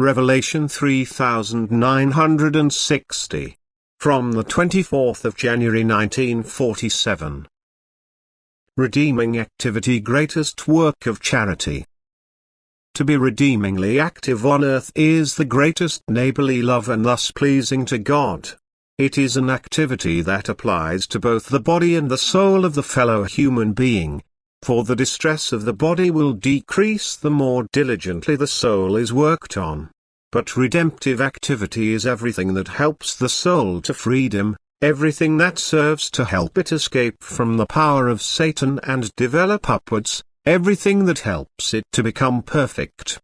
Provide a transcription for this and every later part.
Revelation 3960. From the 24th of January 1947. Redeeming activity, greatest work of charity. To be redeemingly active on earth is the greatest neighborly love and thus pleasing to God. It is an activity that applies to both the body and the soul of the fellow human being. For the distress of the body will decrease the more diligently the soul is worked on. But redemptive activity is everything that helps the soul to freedom, everything that serves to help it escape from the power of Satan and develop upwards, everything that helps it to become perfect.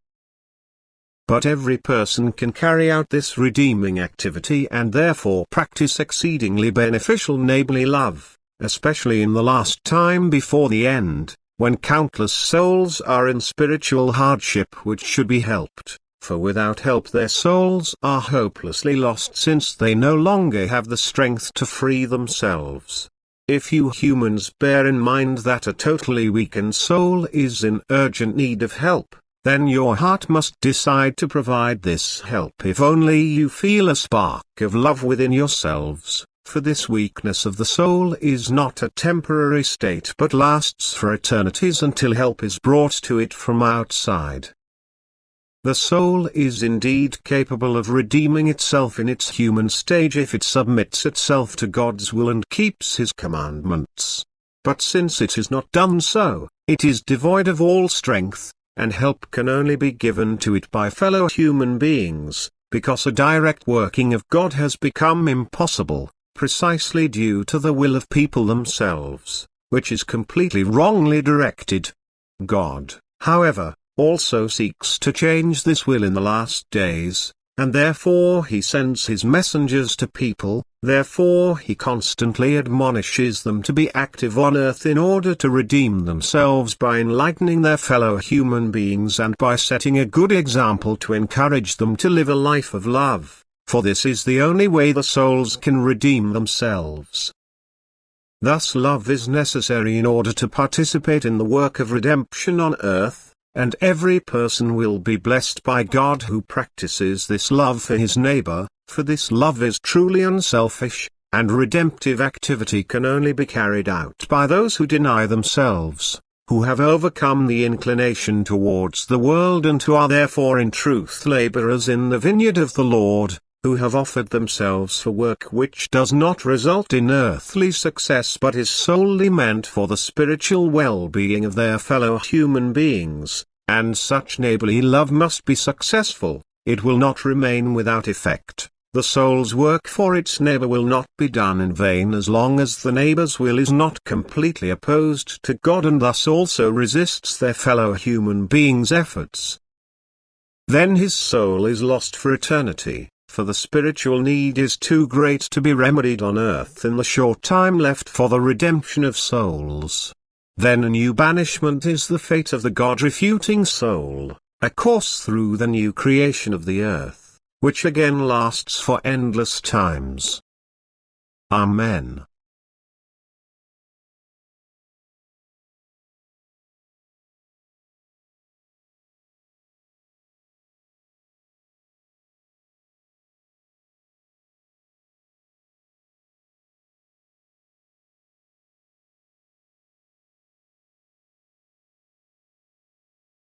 But every person can carry out this redeeming activity and therefore practice exceedingly beneficial neighborly love, especially in the last time before the end, when countless souls are in spiritual hardship which should be helped, for without help their souls are hopelessly lost since they no longer have the strength to free themselves. If you humans bear in mind that a totally weakened soul is in urgent need of help, then your heart must decide to provide this help if only you feel a spark of love within yourselves. For this weakness of the soul is not a temporary state but lasts for eternities until help is brought to it from outside. The soul is indeed capable of redeeming itself in its human stage if it submits itself to God's will and keeps His commandments. But since it has not done so, it is devoid of all strength, and help can only be given to it by fellow human beings, because a direct working of God has become impossible. Precisely due to the will of people themselves, which is completely wrongly directed. God, however, also seeks to change this will in the last days, and therefore He sends His messengers to people, therefore He constantly admonishes them to be active on earth in order to redeem themselves by enlightening their fellow human beings and by setting a good example to encourage them to live a life of love. For this is the only way the souls can redeem themselves. Thus love is necessary in order to participate in the work of redemption on earth, and every person will be blessed by God who practices this love for his neighbor, for this love is truly unselfish, and redemptive activity can only be carried out by those who deny themselves, who have overcome the inclination towards the world and who are therefore in truth laborers in the vineyard of the Lord, who have offered themselves for work which does not result in earthly success but is solely meant for the spiritual well-being of their fellow human beings, and such neighborly love must be successful, it will not remain without effect. The soul's work for its neighbor will not be done in vain as long as the neighbor's will is not completely opposed to God and thus also resists their fellow human beings' efforts. Then his soul is lost for eternity. For the spiritual need is too great to be remedied on earth in the short time left for the redemption of souls. Then a new banishment is the fate of the God-refuting soul, a course through the new creation of the earth, which again lasts for endless times. Amen.